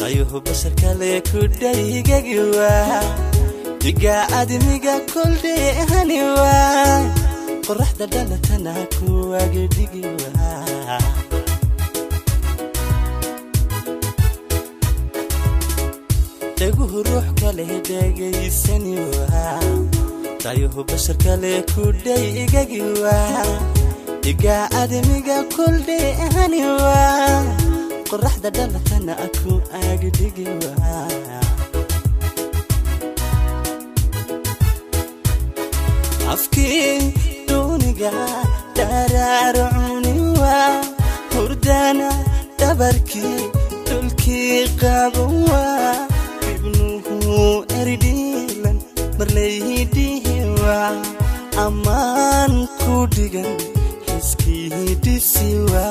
ayuhu bashar kale ku dhaygagiwa diga admiga kul dheehaniwa qorraxda dhalatana ku agdigiwa daguhu ruux kale dhagaysaniwa ayuhu bashar kale ku dhaygagiwa diga admiga kul dheehaniwa qorraxda dhalatana ku agdigiwa afki duniga dararuniwa hurdana dabarki dulki qabawa ibnuhu eridilan marlaydiwa aman ku digan iskidisiwa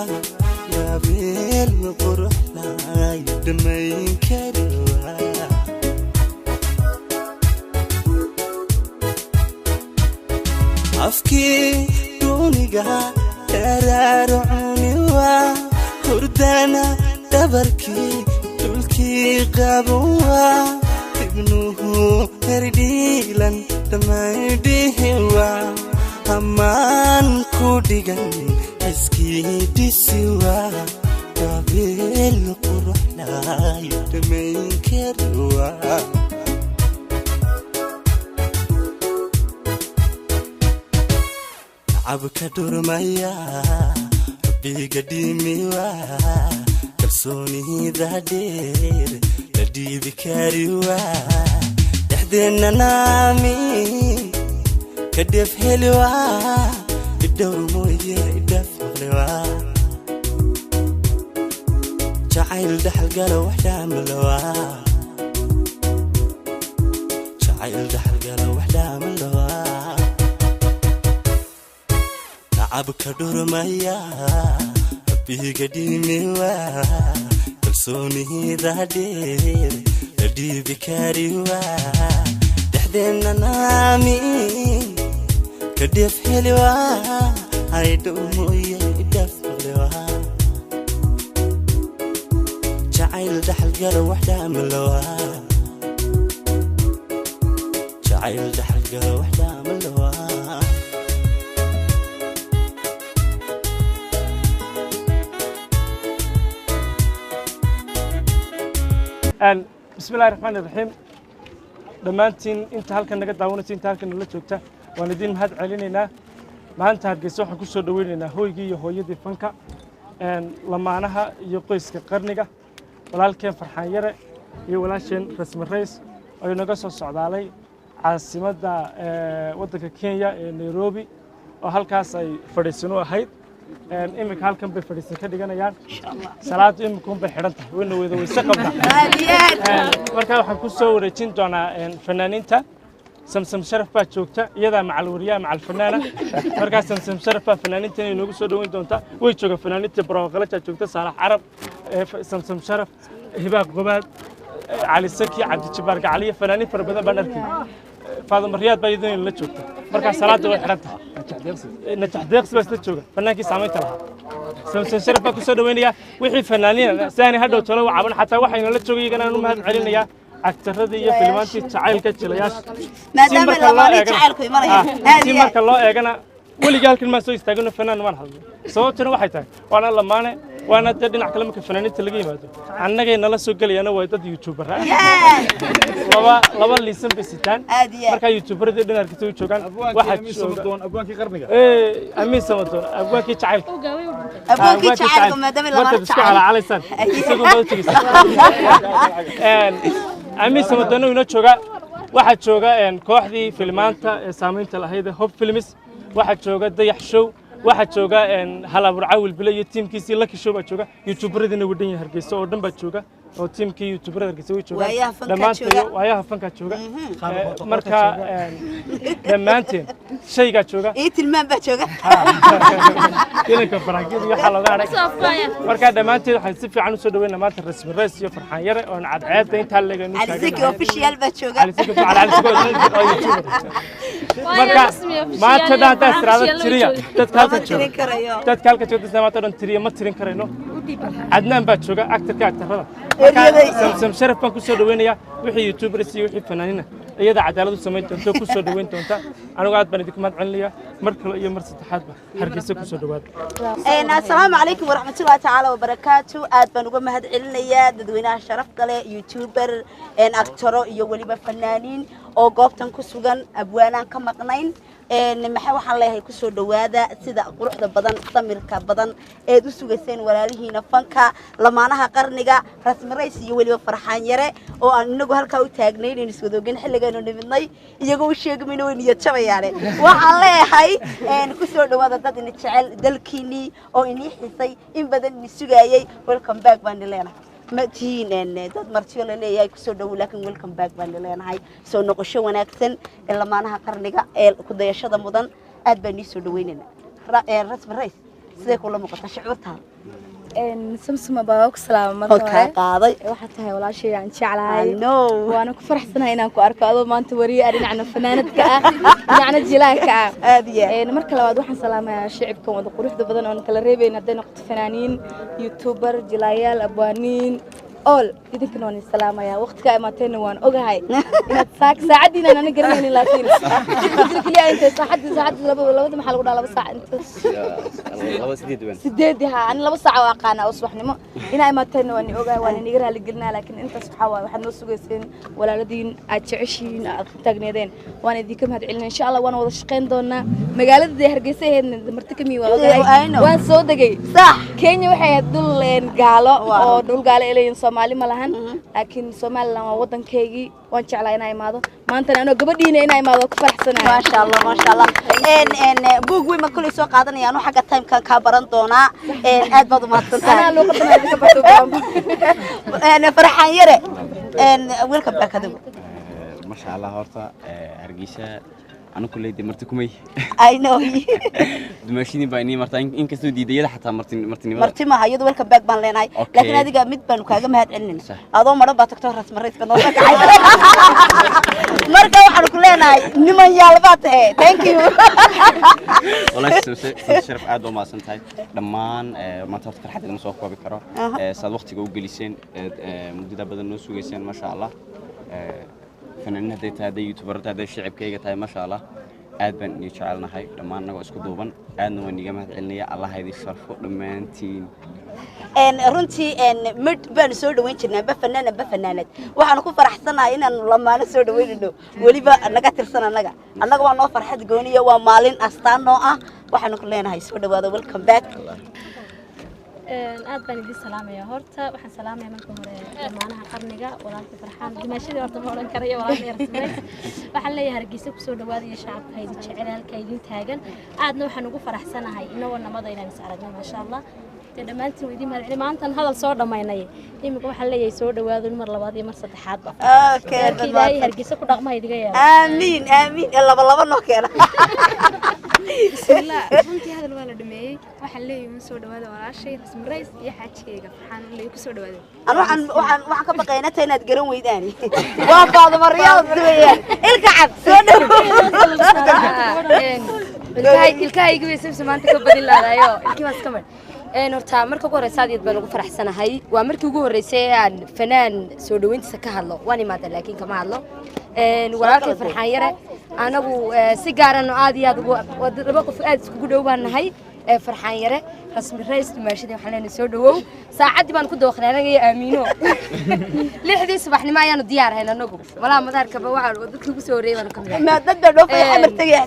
yabel qurxna damayn karwa afki duniga dararuniwa hurdana dabarki dulki qabawa ibnuhu erdilan damaydiwa aman ku digan iskidisiwa yabel qurxna damayn karwa abka durmaya biga dimiwa kalsoonida dheer la dhiibi kariwa dhaxdeena naami kadef helwa idowr mooye idaf maqlewa jacayl dhaxal gala wax dhaamlawa jacayl dhaxal gala wax dhaamlawa abka durmaya biga dimiwa kalsoonida dheer la dhiibi kariwa dhaxdeena naami kadef helwa aydow mooye idaf maqlewa jacayl dhaxal gala wax dhaamlawa jacayl dhaxal gala wax dhaamlawa بسم الله الرحمن الرحيم دمانتين انت halkan naga daawanaysa inta halkan la joogta waan idin mahad celinayna maanta hargeysa waxaan ku soo dhaweynaynaa hooygii iyo hooyadii fanka lamaanaha iyo qoyska qarniga walaalkeen farxaan yare iyo walaasheen rasmi rays oo naga soo socdaalay caasimadda waddanka Kenya ee Nairobi oo halkaas ay fadhiisano ahayd imika halkan bay fadhiisan ka dhiganayaan salaadu imika bay xiran tahay wayna weysa qabta marka waxaan ku soo wareejin doonaa fanaaniinta samsam sharaf baa joogta iyada macal wariyaha macal fanaana marka samsam sharaf baa fanaaniinta inay noogu soo dhaweyn doonta way jooga fanaaniinta barooqalaja joogta saalax carab samsam sharaf hibaaq gobaad cali saki cabdi jabbaar gacaliya fanaaniin fara badan baan arkay فاضل مريات بايدين اللي تشوفته مركز صلاة وحرتها نجح دقس بس تشوفه فنان كي سامي تلها سمسم شرف بكو سود وينيا وحي فنانين ثاني هذا وتلو عبنا حتى وحي اللي تشوفه يجينا نمهد علينا يا أكثر هذه فيلماتي تعال كتشلياش ما دام الله تعالكم مريم هذه سمك الله يجينا واللي قال كلمة سوي يستاجون فنان ما نحضر صوتنا وحيته وأنا لما أنا وأنا تدري نحكلمك الفنانين تلاقيه ما ده عنا جاي نلا سوق لي أنا وايد يوتيوبر لبا اللي يسمى بستان مركا يوتيوبر ده نركز يوتيوبر واحد سمتون أبوانك قرنية أمين سمتون أبوانك تعال أبوانك تعال ما دام الله تعال على سن أمين سمتون ونشوجا واحد شوجا كوحدي فيلمانتا سامين تلاهيده هوب فيلمس واحد شوجا ضيح شو واحد شوجا هلا برعاول بلاي تيم كيسي لك شو بتشوجا يوتيوبر دينا ودين هرجيسو ودن بتشوجا أو تيم كي يوتيوبر هرجيسو يتشوجا لما أنت وياها فنك تشوجا مركا لما أنت شيء كتشوجا إيه تلمام بتشوجا كنا كفراكيد يحلا ذلك مركا لما أنت حنسيب في عنو سودوين لما أنت الرسم الرئيس يفرحان يرى وأنا عاد أنت هلا جنوش على سكي أوفيشيال بتشوجا على سكي يوتيوبر مركا ما تدا تسرع تريا تتكلم تريا ما تدرن تريا ما ترين كرينو عدنان بaa jooga actorka actorada samsam sharaf baan ku soo dhaweynaya wixii youtubers iyo wixii fanaaniina iyada cadaalad u sameyn doonto ku soo dhaweyn doonta anigu aad baan idinku mahad celinaya mar kale iyo mar saddexaad ba hargeysa ku soo dhawaad assalaamu calaykum waraxmatullaahi tacaala wabarakaatu aad baan uga mahad celinayaa dadweynaha sharafta leh youtuber actoro iyo weliba fanaaniin oo goobtan ku sugan abwaanaan ka maqnayn maxay waxaan leeyahay ku soo dhawaada sida quruxda badan samirka badan ee u sugayseen walaalihiina fanka lamaanaha qarniga rasmi rays iyo waliba farxaan yare oo aan inagu halka u taagnayn in isku doogin xilligeenu nimidnay iyagoo u sheegmayna way niyad jabayaane waxaan leeyahay ku soo dhawaada dad in jecel dalkiini oo inii xisay in badan in sugayay welcome back baan leenahay ma tihiin dad martiyo la leeyahay ku soo dhaw laakiin welcome back baan leenahay soo noqosho wanaagsan ee lamaanaha qarniga ee ku dayashada mudan aad baan soo dhaweynaa rasmi rays sidee kula muuqata shucuurtaada samsama baa ku salaama marka hore qaaday waxa tahay walaashay aan jeclahay waana ku faraxsanahay inaan ku arko adoo maanta wariye dhinacna fanaanadka ah dhinacna jilaanka ah aadiya marka labaad waxaan salaamayaa shicibkan wada quruxda badan oo kala reebayn haday noqoto fanaaniin youtuber jilayaal abwaaniin all idinkana waan salaamayaa waqtiga imaatayna waan ogahay inaad saacadiina aan garanaynin laakiin jidka kaliya inta saacadii labada maxaa lagu dhahaa 2 saac inta 8 ha aan 2 saac oo aqaana oo subaxnimo ina imaatayna waan ogahay waan iniga raali gelinaa laakiin intaas waxa waxaad noo sugayseen walaaladiin aad jeceshiin aad ku taagneedeen waan idinka mahad celinaa insha Allah waan wada shaqeyn doonaa magaalada Hargeysa ee martikami waa ogahay waan soo dagay sax Kenya waxay dul gaalo oo dul gaalo ilayeen Soomaali ma lahan laakiin Soomaaliland waa wadankeygii waan jeclaa inay imaado maanta anoo gabadhiina inay imaado ku faraxsanahay ma sha Allah buug weyn ma kulay soo qaadanayaan oo xagga time kan ka baran doona aad baad u mahadsantahay ana loo qadana ka baxdo farxaan yare welcome back adigu ma sha Allah horta Hargeysa أنا كل يدي مرتكمي. I know. دمشقني بيني مرتين إن كسر دي يده حتى مرتين. مرتين ما هي دوّر كباك بان ليناي. لكن هذه قامت بانو كاجا مهد عننا. هذا مرة بتكتر رأس مرة كنا نقول مرة واحد كلنا نما يالباته. Thank you. والله شرف عادو ما سنتاي لما ما تذكر حد المسوق بكرة. صار وقت جو جلسين مدة بدل نص وجلسين ما شاء الله. فنان هذا يوتيوبر هذا الشعب كيجا ما شاء الله أدبن يشعلنا هاي لما أنا قاعد أسكت أنا ونيجا علني الله هذه الشرف لما أنتي runtii mid baan soo dhaweyn jirnaa bafanaanad waxaan ku faraxsanahay inaan lamaana soo dhaweynayno waliba naga tirsan anaga waa noo farxad gooniyo waa maalin astaan noo ah waxaan ku leenahay soo dhawaada welcome back aad baan idin salaamaya horta waxaan salaamaya marka hore lamaanaha qarniga walaalka farxaan dimaashadii horta ma oran karayo walaalka yarsamay waxaan leeyahay Hargeysa ku soo dhawaadaya shacabka idin jecel halka idin taagan aadna waxaan ugu faraxsanahay inoo nabada inaan is aragno ma sha Allah dhammaantiin weydii mahad maantan hadal soo dhamaynay imika waxaan leeyahay soo dhawaado mar labaad iyo mar saddexaad ba okay ilaahay Hargeysa ku dhaqma idiga yeelo amiin laba noo keena bismillah runtii hadal waa la dhameeyay waxaan leeyahay soo dhawaada walaashay rasmi rays iyo xaajkeyga waxaan leeyahay ku soo dhawaada waxaan ka baqaynaa inaad garan weydaan waa baad mariyaad weeyaan ilka cad soo dhawaada ilkahayga way sabsamaanta ka badin laadayo ilkiibaas ka mid horta marka ugu horeysa aad baan ugu faraxsanahay waa markii ugu horeysay aan fanaan soo dhaweyntiisa ka hadlo waan imaada laakiin kama hadlo walaalkay farxaan yare anagu si gaaran aad iyo aad laba qof aad isku dhawaan nahay farxaan yare rasmi rays dimaashadii waxaan leenahay soo dhawow saacadii baan ku dooqnaanay aamiino 6 subaxnimo ayaan diyaar ahayn anagu walaa madaarka ba waxa dadka ugu soo horeeyay waan kamid ma dadda dhoofay xamar tagay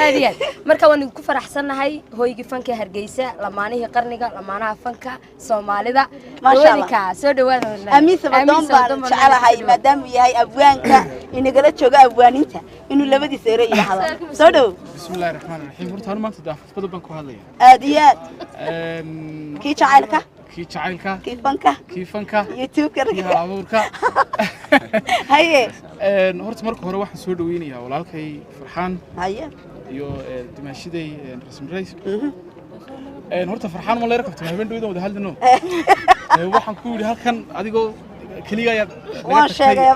aadiyan marka waan ku faraxsanahay hooyigi fanka Hargeysa lamaanihii qarniga lamaanaha fanka Soomaalida maasha soo dhawaada amiin sabadon baan jecelahay maadaama yahay abwaanka inagala jooga abwaaninta inuu labadiisa eray yiraahdo soo dhaw bismillaahir rahmaanir rahiim horta hal maanta daafad baan ku hadlaya aadiyaad kii jacaylka kii fanka youtube-ka iyo abuurka haye horta marka hore waxaan soo dhaweynayaa walaalkay farxaan haye iyo dimaashiday rasmi rays horta farxaan ma leer qabtay habeen dhawada wada hadlino waxaan ku yiri halkan adigoo kaliya ayaa waa sheegay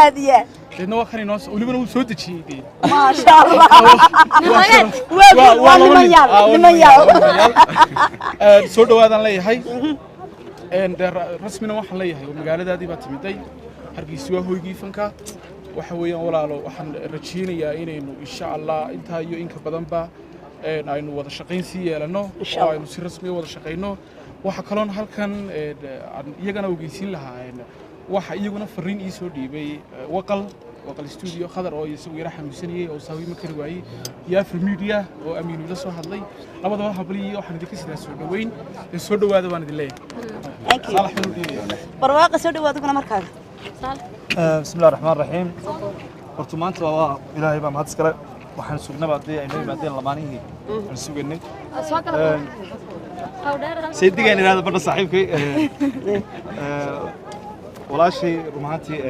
aadiya deedna waa kan inoo welibana wuu soo dejiyey dee ما شاء الله لمن يال soo dhawaadaan leeyahay rasmina waxaan leeyahay magaaladaadii baa timiday hargeysa waa hoygii fanka waxa weeyaan walaalo waxaan rajeynayaa inaynu insha Allah intaa iyo inka badanba aynu wada shaqayn si yeelano oo aynu si rasmi ah wada shaqayno waxa kaloon halkan iyagana ogeysiin lahaa waxa iyaguna fariin ii soo dhiibay waqal studio khadar oo isagu yara xanuunsanayay oo saawimo kari waayay yaafa media oo amiin la soo hadlay labadaba habliyo waxaan idinka sidaa soo dhaweyn soo dhawaada waan idin leeyahay salax barwaaqo soo dhawaada kuna markaa بسم الله الرحمن الرحيم horta maanta waa ilaahay baa mahad iskale waxaan sugnaba hadii ay noo yimaadeen lamaanihii aan sugnay saydigaan inaad badda saaxiibkay walaashay rumaantii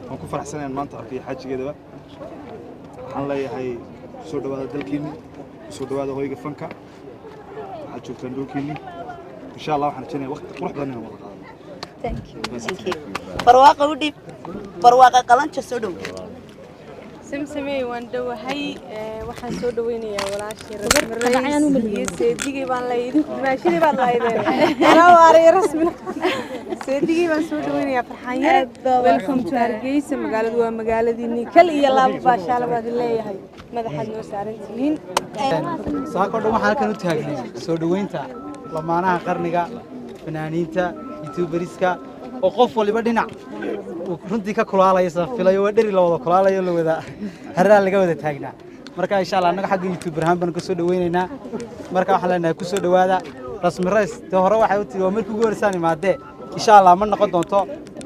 waan ku faraxsanayn maanta arkay xaajigeedaba waxaan leeyahay soo dhawaada dalkiinni soo dhawaada hoyga fanka waxaad joogtaan dhulkiinni insha Allah waxaan rajaynayaa waqti qurux badan inaan wada qaadano thank you barwaaqo u dhib barwaaqo qalanka soo dhaw سمسمي واندوهي waxaan soo dhaweynayaa walaashii rasmi seedigii baan leeyahay maashii baan leeyahay ana waari rasmi seedigii baan soo dhaweynayaa farxaan yar welcome to Hargeysa magaaladu waa magaaladiinii kal iyo laab baashaal baad leeyahay madaxaad noo saarantihiin saako dhan waxaan halkan u taagnay soo dhaweynta lamaanaha qarniga fanaaniinta youtuberiska oo qof waliba dhinac runtii ka kulaalaysa filayo waa dheri la wada kulaalayo la wada haraan laga wada taagnaa marka insha Allah anaga xagga YouTube ahaan baan ku soo dhaweynaynaa marka waxaan leenahay ku soo dhawaada rasmi rays hore waxay u tiri waa markii ugu horeysay imaadee insha Allah ma noqon doonto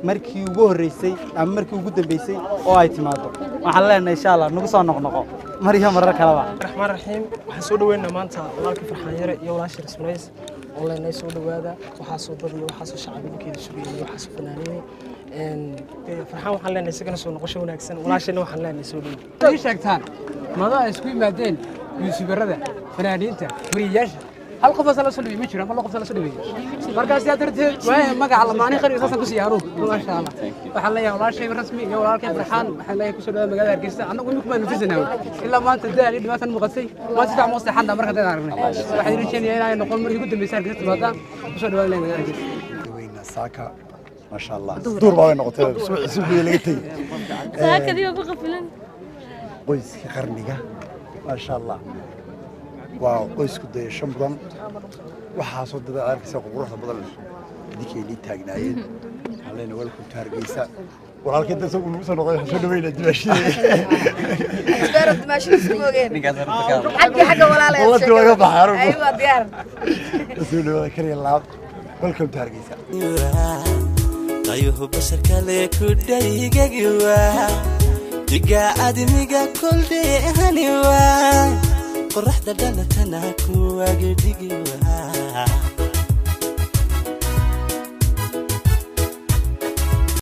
markii ugu horeysay ama markii ugu dambeysay oo ay timaado waxaan leenahay insha Allah nagu soo noqnoqo mariya marar kale ba الرحمن الرحيم waxaan soo dhaweynaa maanta walaalkii farxaan yare iyo walaashii rasmi rays oo leenahay soo dhawaada waxa soo dadiyo waxa soo shacabkeeda sugayay waxa soo fanaanay farxaan waxaan leenahay isagana soo noqosho wanaagsan walaashayna waxaan leenahay soo dhaweey ay sheegtaan madax isku yimaadeen yuusubarada fanaaniinta wariyaasha hal qof asal soo dhaweey ma jiro hal qof asal soo dhaweey markaas yaa darteed waa magaca lamaani qari saasan ku siyaaro ma sha Allah waxaan leeyahay walaashay rasmi iyo walaalkay farxaan waxaan leeyahay ku soo dhawaada magaalada Hargeysa anagu imika ma nufisanaa ilaa maanta daali dhibaatan muuqatay maanta sax ma saxan marka dad aragnay waxaan rajaynayaa inay noqon markii ugu dambeysay Hargeysa timaada ku soo dhawaada magaalada Hargeysa weyna saaka ما شاء الله دور باوي نقطة سوي اللي قلتي هكذا يبقى قفلان قيس قرنيقة ما شاء الله واو قيس كده شمبران وحاصل ده عارف سوق روح بدل ديك اللي تاجناين علينا ولكم تارجيسا ولكن كده سوق الموسى نقول شنو وين الدمشق دار الدمشق سوقين حاجة ولا لا والله تبغى بحر أيوة ديار رسول كريم الله ولكم تارجيسا ayuhu basharka le ku dhaygagiwa diga admiga kuldehaniwa qoraxda dhalatana ku agdigiwa